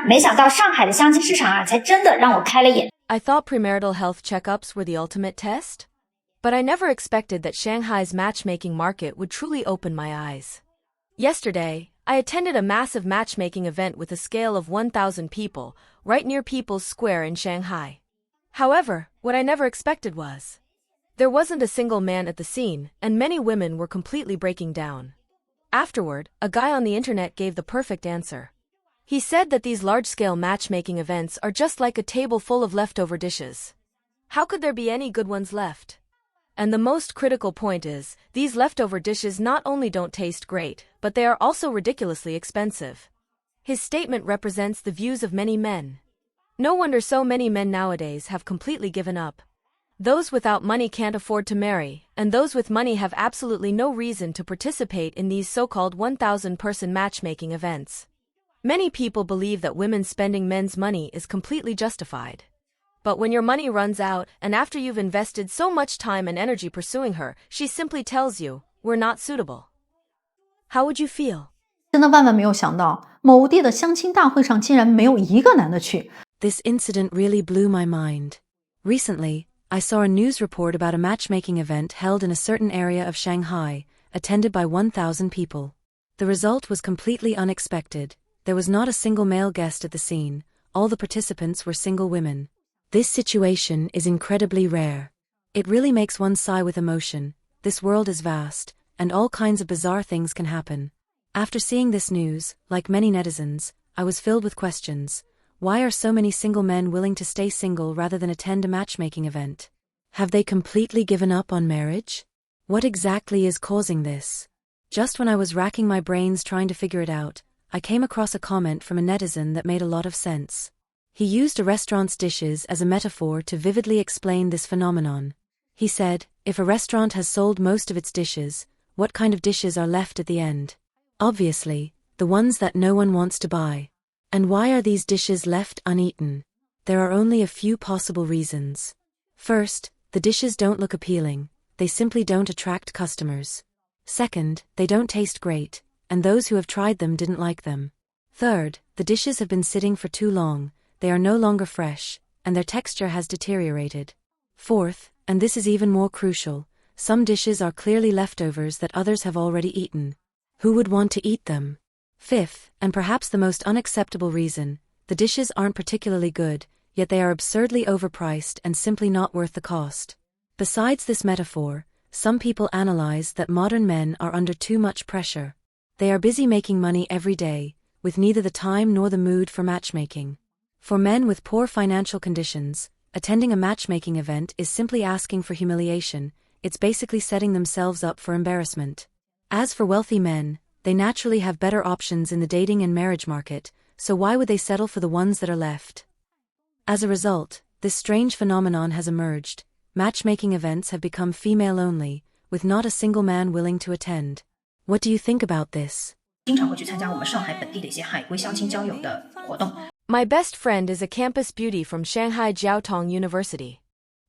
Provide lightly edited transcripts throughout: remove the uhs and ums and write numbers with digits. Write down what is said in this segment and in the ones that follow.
没想到上海的相亲市场啊，才真的让我开了眼。I thought premarital health checkups were the ultimate test, but I never expected that Shanghai's matchmaking market would truly open my eyes. Yesterday, I attended a massive matchmaking event with a scale of 1,000 people, right near People's Square in Shanghai. However, what I never expected was, there wasn't a single man at the scene, and many women were completely breaking down. Afterward, a guy on the internet gave the perfect answer. He said that these large-scale matchmaking events are just like a table full of leftover dishes. How could there be any good ones left? And the most critical point is, these leftover dishes not only don't taste great, but they are also ridiculously expensive. His statement represents the views of many men. No wonder so many men nowadays have completely given up. Those without money can't afford to marry, and those with money have absolutely no reason to participate in these so-called 1,000-person matchmaking events. Many people believe that women spending men's money is completely justified. But when your money runs out, and after you've invested so much time and energy pursuing her, she simply tells you, we're not suitable. How would you feel? 真的万万没有想到，某地的相亲大会上竟然没有一个男的去。This incident really blew my mind. Recently, I saw a news report about a matchmaking event held in a certain area of Shanghai, attended by 1,000 people. The result was completely unexpected. There was not a single male guest at the scene. All the participants were single women. This situation is incredibly rare. It really makes one sigh with emotion. This world is vast, and all kinds of bizarre things can happen. After seeing this news, like many netizens, I was filled with questions. Why are so many single men willing to stay single rather than attend a matchmaking event? Have they completely given up on marriage? What exactly is causing this? Just when I was racking my brains trying to figure it out, I came across a comment from a netizen that made a lot of sense. He used a restaurant's dishes as a metaphor to vividly explain this phenomenon. He said, if a restaurant has sold most of its dishes, what kind of dishes are left at the end? Obviously, the ones that no one wants to buy. And why are these dishes left uneaten? There are only a few possible reasons. First, the dishes don't look appealing. They simply don't attract customers. Second, they don't taste great, and those who have tried them didn't like them. Third, the dishes have been sitting for too long, they are no longer fresh, and their texture has deteriorated. Fourth, and this is even more crucial, some dishes are clearly leftovers that others have already eaten. Who would want to eat them? Fifth, and perhaps the most unacceptable reason, the dishes aren't particularly good, yet they are absurdly overpriced and simply not worth the cost. Besides this metaphor, some people analyze that modern men are under too much pressure. They are busy making money every day, with neither the time nor the mood for matchmaking. For men with poor financial conditions, attending a matchmaking event is simply asking for humiliation. It's basically setting themselves up for embarrassment. As for wealthy men, they naturally have better options in the dating and marriage market, so why would they settle for the ones that are left? As a result, this strange phenomenon has emerged. Matchmaking events have become female-only, with not a single man willing to attend. What do you think about this? 经常会去参加我们上海本地的一些海归相亲交友的活动。 My best friend is a campus beauty from Shanghai Jiaotong University.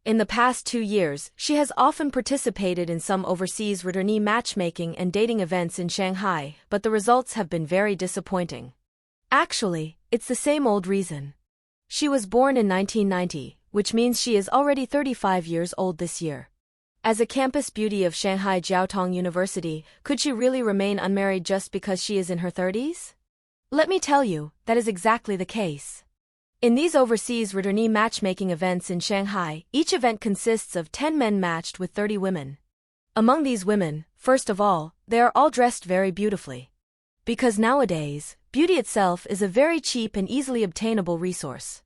In the past 2 years, she has often participated in some overseas returnee matchmaking and dating events in Shanghai, but the results have been very disappointing. Actually, it's the same old reason. She was born in 1990, which means she is already 35 years old this year. As a campus beauty of Shanghai Jiaotong University, could she really remain unmarried just because she is in her 30s? Let me tell you, that is exactly the case. In these overseas returnee matchmaking events in Shanghai, each event consists of 10 men matched with 30 women. Among these women, first of all, they are all dressed very beautifully. Because nowadays, beauty itself is a very cheap and easily obtainable resource.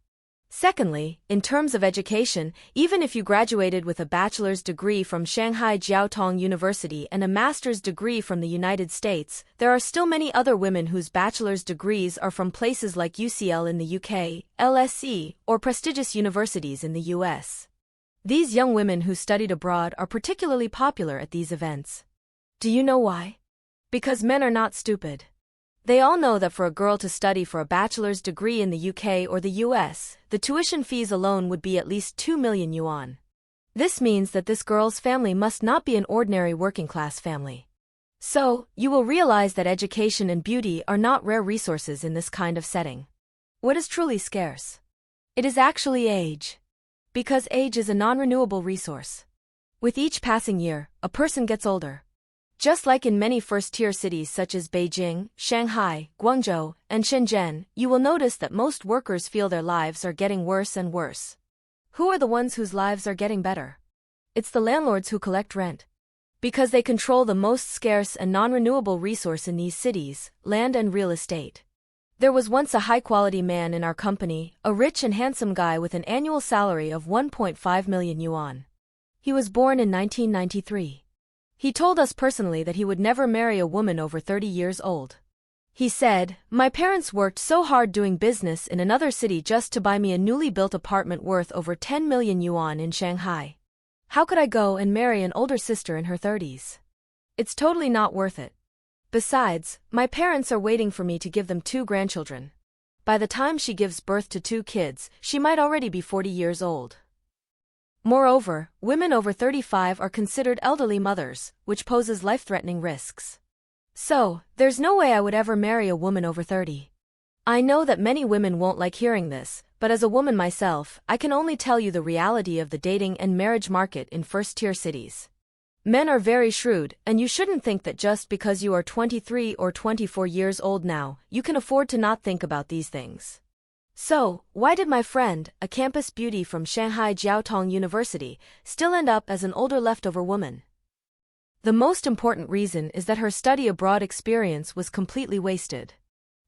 Secondly, in terms of education, even if you graduated with a bachelor's degree from Shanghai Jiaotong University and a master's degree from the United States, there are still many other women whose bachelor's degrees are from places like UCL in the UK, LSE, or prestigious universities in the US. These young women who studied abroad are particularly popular at these events. Do you know why? Because men are not stupid. They all know that for a girl to study for a bachelor's degree in the UK or the US, the tuition fees alone would be at least 2 million yuan. This means that this girl's family must not be an ordinary working-class family. So, you will realize that education and beauty are not rare resources in this kind of setting. What is truly scarce? It is actually age. Because age is a non-renewable resource. With each passing year, a person gets older. Just like in many first-tier cities such as Beijing, Shanghai, Guangzhou, and Shenzhen, you will notice that most workers feel their lives are getting worse and worse. Who are the ones whose lives are getting better? It's the landlords who collect rent. Because they control the most scarce and non-renewable resource in these cities, land and real estate. There was once a high-quality man in our company, a rich and handsome guy with an annual salary of 1.5 million yuan. He was born in 1993. He told us personally that he would never marry a woman over 30 years old. He said, "My parents worked so hard doing business in another city just to buy me a newly built apartment worth over 10 million yuan in Shanghai. How could I go and marry an older sister in her 30s? It's totally not worth it. Besides, my parents are waiting for me to give them 2 grandchildren. By the time she gives birth to 2 kids, she might already be 40 years old." Moreover, women over 35 are considered elderly mothers, which poses life-threatening risks. So, there's no way I would ever marry a woman over 30. I know that many women won't like hearing this, but as a woman myself, I can only tell you the reality of the dating and marriage market in first-tier cities. Men are very shrewd, and you shouldn't think that just because you are 23 or 24 years old now, you can afford to not think about these things. So, why did my friend, a campus beauty from Shanghai Jiaotong University, still end up as an older leftover woman? The most important reason is that her study abroad experience was completely wasted.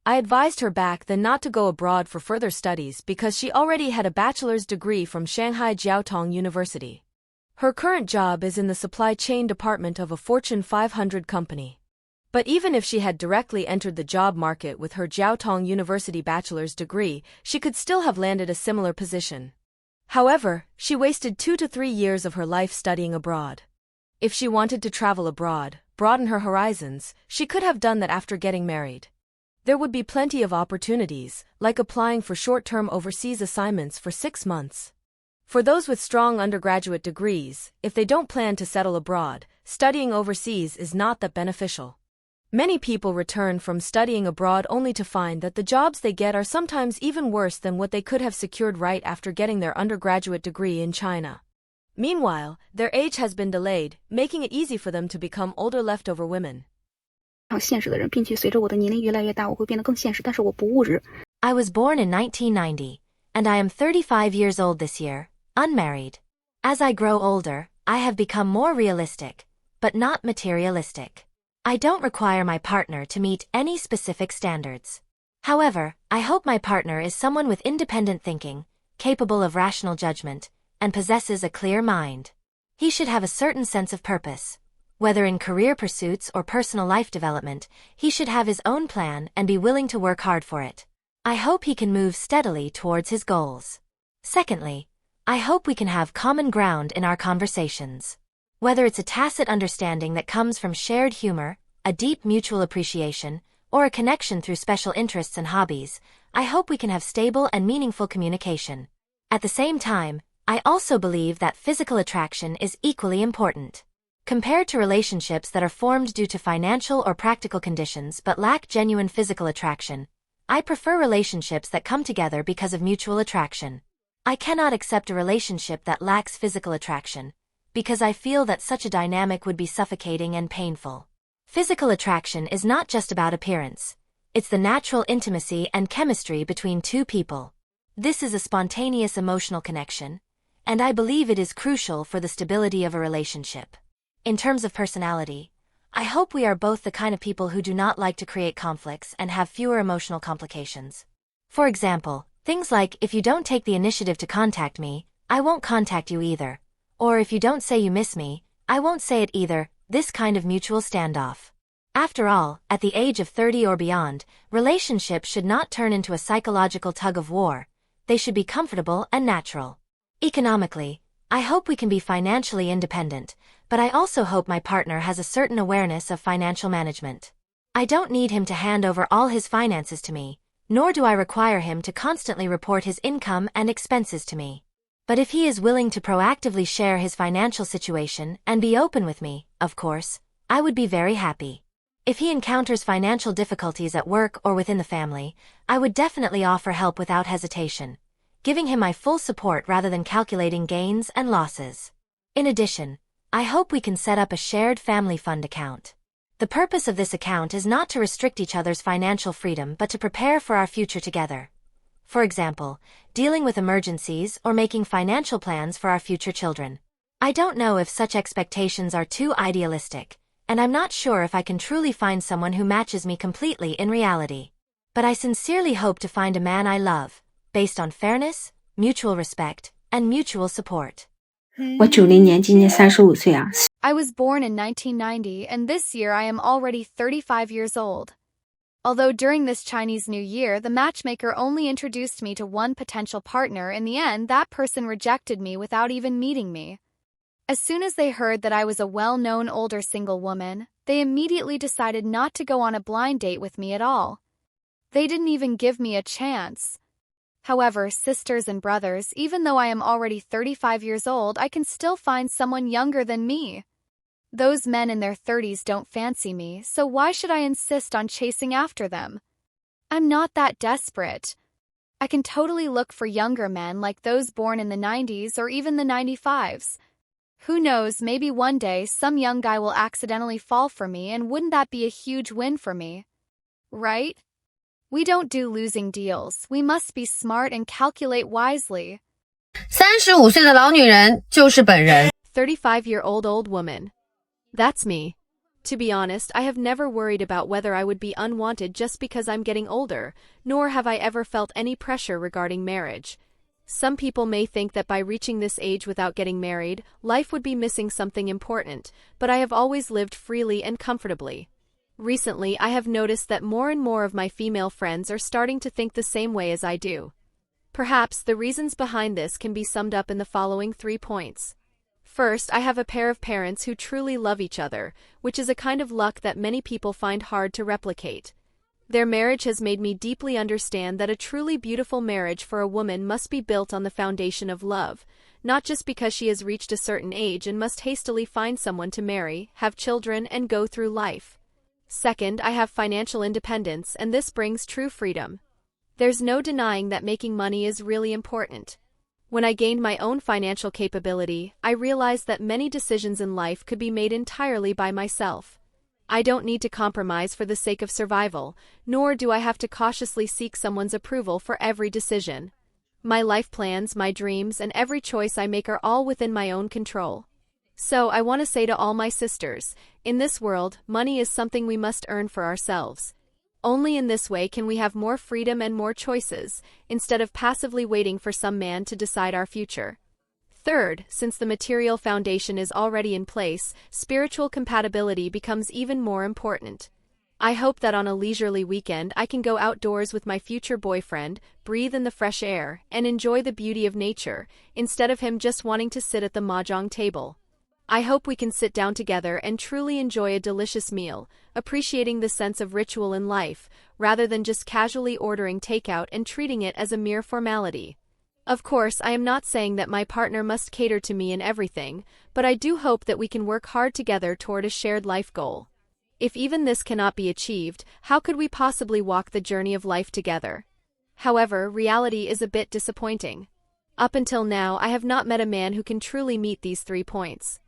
I advised her back then not to go abroad for further studies because she already had a bachelor's degree from Shanghai Jiaotong University. Her current job is in the supply chain department of a Fortune 500 company. But even if she had directly entered the job market with her Jiaotong University bachelor's degree, she could still have landed a similar position. However, she wasted 2 to 3 years of her life studying abroad. If she wanted to travel abroad, broaden her horizons, she could have done that after getting married. There would be plenty of opportunities, like applying for short-term overseas assignments for 6 months. For those with strong undergraduate degrees, if they don't plan to settle abroad, studying overseas is not that beneficial. Many people return from studying abroad only to find that the jobs they get are sometimes even worse than what they could have secured right after getting their undergraduate degree in China. Meanwhile, their age has been delayed, making it easy for them to become older leftover women. 现实的人，并且随着我的年龄越来越大，我会变得更现实，但是我不务实。 I was born in 1990, and I am 35 years old this year, unmarried. As I grow older, I have become more realistic, but not materialistic. I don't require my partner to meet any specific standards. However, I hope my partner is someone with independent thinking, capable of rational judgment, and possesses a clear mind. He should have a certain sense of purpose. Whether in career pursuits or personal life development, he should have his own plan and be willing to work hard for it. I hope he can move steadily towards his goals. Secondly, I hope we can have common ground in our conversations. Whether it's a tacit understanding that comes from shared humor, a deep mutual appreciation, or a connection through special interests and hobbies, I hope we can have stable and meaningful communication. At the same time, I also believe that physical attraction is equally important. Compared to relationships that are formed due to financial or practical conditions but lack genuine physical attraction, I prefer relationships that come together because of mutual attraction. I cannot accept a relationship that lacks physical attraction, because I feel that such a dynamic would be suffocating and painful. Physical attraction is not just about appearance. It's the natural intimacy and chemistry between two people. This is a spontaneous emotional connection, and I believe it is crucial for the stability of a relationship. In terms of personality, I hope we are both the kind of people who do not like to create conflicts and have fewer emotional complications. For example, things like, if you don't take the initiative to contact me, I won't contact you either. Or if you don't say you miss me, I won't say it either, this kind of mutual standoff. After all, at the age of 30 or beyond, relationships should not turn into a psychological tug-of-war. They should be comfortable and natural. Economically, I hope we can be financially independent, but I also hope my partner has a certain awareness of financial management. I don't need him to hand over all his finances to me, nor do I require him to constantly report his income and expenses to me. But if he is willing to proactively share his financial situation and be open with me, of course, I would be very happy. If he encounters financial difficulties at work or within the family, I would definitely offer help without hesitation, giving him my full support rather than calculating gains and losses. In addition, I hope we can set up a shared family fund account. The purpose of this account is not to restrict each other's financial freedom but to prepare for our future together. For example, dealing with emergencies or making financial plans for our future children. I don't know if such expectations are too idealistic, and I'm not sure if I can truly find someone who matches me completely in reality. But I sincerely hope to find a man I love, based on fairness, mutual respect, and mutual support. 我90年，今年35岁啊。 I was born in 1990, and this year I am already 35 years old. Although during this Chinese New Year, the matchmaker only introduced me to one potential partner, in the end, that person rejected me without even meeting me. As soon as they heard that I was a well-known older single woman, they immediately decided not to go on a blind date with me at all. They didn't even give me a chance. However, sisters and brothers, even though I am already 35 years old, I can still find someone younger than me. Those men in their 30s don't fancy me, so why should I insist on chasing after them? I'm not that desperate. I can totally look for younger men like those born in the 90s or even the 95s. Who knows, maybe one day some young guy will accidentally fall for me, and wouldn't that be a huge win for me? Right? We don't do losing deals. We must be smart and calculate wisely. 35岁的老女人就是本人。 35-year-old old woman. That's me. To be honest, I have never worried about whether I would be unwanted just because I'm getting older, nor have I ever felt any pressure regarding marriage. Some people may think that by reaching this age without getting married, life would be missing something important, but I have always lived freely and comfortably. Recently, I have noticed that more and more of my female friends are starting to think the same way as I do. Perhaps the reasons behind this can be summed up in the following 3 points. First, I have a pair of parents who truly love each other, which is a kind of luck that many people find hard to replicate. Their marriage has made me deeply understand that a truly beautiful marriage for a woman must be built on the foundation of love, not just because she has reached a certain age and must hastily find someone to marry, have children, and go through life. Second, I have financial independence, and this brings true freedom. There's no denying that making money is really important. When I gained my own financial capability, I realized that many decisions in life could be made entirely by myself. I don't need to compromise for the sake of survival, nor do I have to cautiously seek someone's approval for every decision. My life plans, my dreams, and every choice I make are all within my own control. So I want to say to all my sisters, in this world, money is something we must earn for ourselves. Only in this way can we have more freedom and more choices, instead of passively waiting for some man to decide our future. Third, since the material foundation is already in place, spiritual compatibility becomes even more important. I hope that on a leisurely weekend I can go outdoors with my future boyfriend, breathe in the fresh air, and enjoy the beauty of nature, instead of him just wanting to sit at the mahjong table. I hope we can sit down together and truly enjoy a delicious meal, appreciating the sense of ritual in life, rather than just casually ordering takeout and treating it as a mere formality. Of course, I am not saying that my partner must cater to me in everything, but I do hope that we can work hard together toward a shared life goal. If even this cannot be achieved, how could we possibly walk the journey of life together? However, reality is a bit disappointing. Up until now, I have not met a man who can truly meet these 3 points.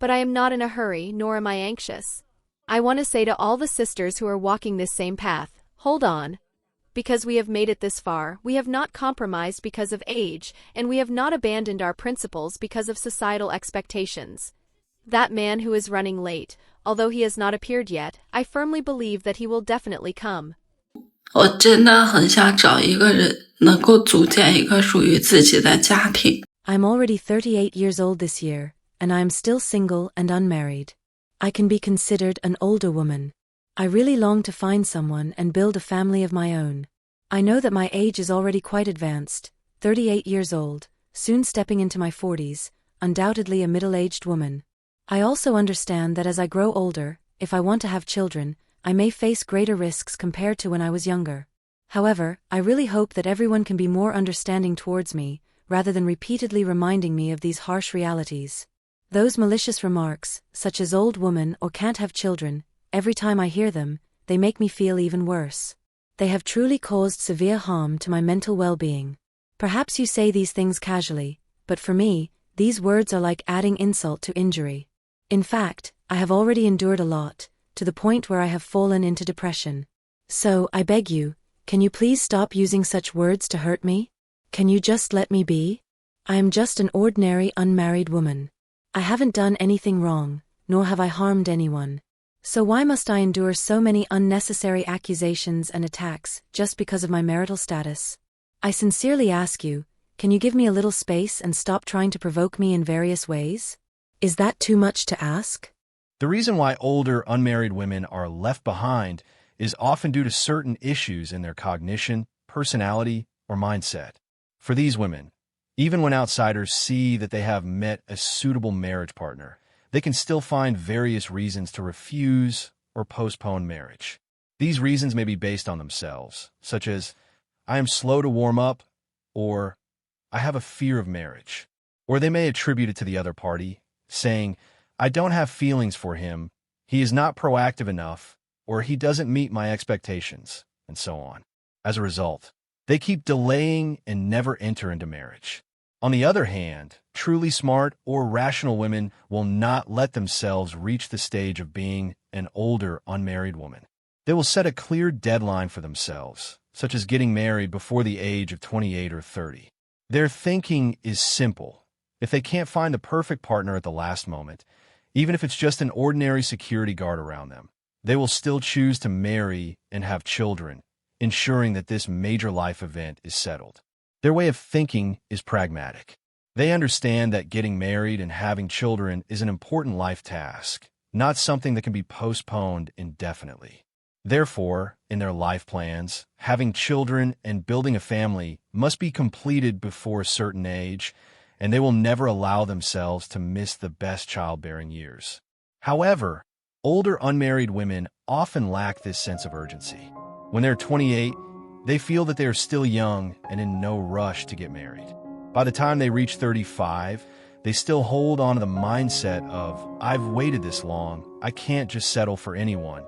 But I am not in a hurry, nor am I anxious. I want to say to all the sisters who are walking this same path, hold on. Because we have made it this far, we have not compromised because of age, and we have not abandoned our principles because of societal expectations. That man who is running late, although he has not appeared yet, I firmly believe that he will definitely come. 我真的很想找一个人，能够组建一个属于自己的家庭。 I'm already 38 years old this year, and I am still single and unmarried. I can be considered an older woman. I really long to find someone and build a family of my own. I know that my age is already quite advanced, 38 years old, soon stepping into my 40s, undoubtedly a middle-aged woman. I also understand that as I grow older, if I want to have children, I may face greater risks compared to when I was younger. However, I really hope that everyone can be more understanding towards me, rather than repeatedly reminding me of these harsh realities. Those malicious remarks, such as old woman or can't have children, Every time I hear them, they make me feel even worse. They have truly caused severe harm to my mental well-being. Perhaps you say these things casually, but for me, these words are like adding insult to injury. In fact, I have already endured a lot, to the point where I have fallen into depression. So, I beg you, can you please stop using such words to hurt me? Can you just let me be? I am just an ordinary unmarried woman. I haven't done anything wrong, nor have I harmed anyone. So why must I endure so many unnecessary accusations and attacks just because of my marital status? I sincerely ask you, can you give me a little space and stop trying to provoke me in various ways? Is that too much to ask? The reason why older unmarried women are left behind is often due to certain issues in their cognition, personality, or mindset. For these women, even when outsiders see that they have met a suitable marriage partner, they can still find various reasons to refuse or postpone marriage. These reasons may be based on themselves, such as, I am slow to warm up, or I have a fear of marriage. Or they may attribute it to the other party, saying, I don't have feelings for him, he is not proactive enough, or he doesn't meet my expectations, and so on. As a result, they keep delaying and never enter into marriage. On the other hand, truly smart or rational women will not let themselves reach the stage of being an older unmarried woman. They will set a clear deadline for themselves, such as getting married before the age of 28 or 30. Their thinking is simple. If they can't find the perfect partner at the last moment, even if it's just an ordinary security guard around them, they will still choose to marry and have children, ensuring that this major life event is settled. Their way of thinking is pragmatic. They understand that getting married and having children is an important life task, not something that can be postponed indefinitely. Therefore, in their life plans, having children and building a family must be completed before a certain age, and they will never allow themselves to miss the best childbearing years. However, older unmarried women often lack this sense of urgency. When they're 28, they feel that they are still young and in no rush to get married. By the time they reach 35, they still hold on to the mindset of, I've waited this long, I can't just settle for anyone,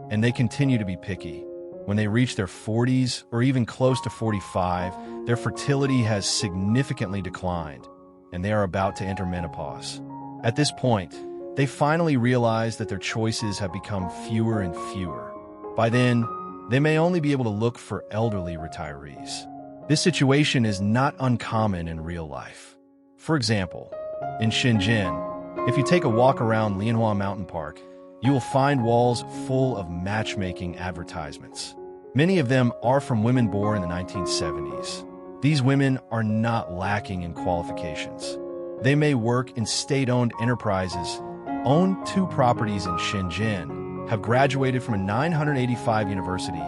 and they continue to be picky. When they reach their 40s or even close to 45, their fertility has significantly declined, and they are about to enter menopause. At this point, they finally realize that their choices have become fewer and fewer. By then, they may only be able to look for elderly retirees. This situation is not uncommon in real life. For example, in Shenzhen, if you take a walk around Lianhua Mountain Park, you will find walls full of matchmaking advertisements. Many of them are from women born in the 1970s. These women are not lacking in qualifications. They may work in state-owned enterprises, own 2 properties in Shenzhen, have graduated from a 985 university,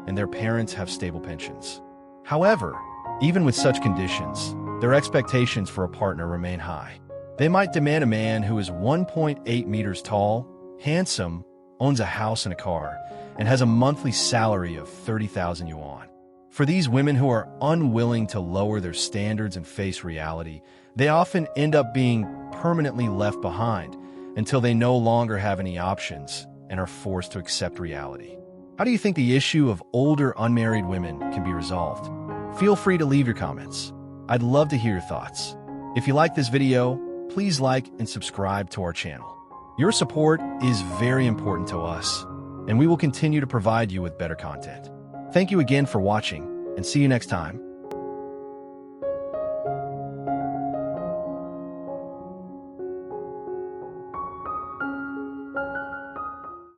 and their parents have stable pensions. However, even with such conditions, their expectations for a partner remain high. They might demand a man who is 1.8 meters tall, handsome, owns a house and a car, and has a monthly salary of 30,000 yuan. For these women who are unwilling to lower their standards and face reality, they often end up being permanently left behind until they no longer have any options and are forced to accept reality. How do you think the issue of older unmarried women can be resolved? Feel free to leave your comments. I'd love to hear your thoughts. If you like this video, please like and subscribe to our channel. Your support is very important to us, and we will continue to provide you with better content. Thank you again for watching, and see you next time.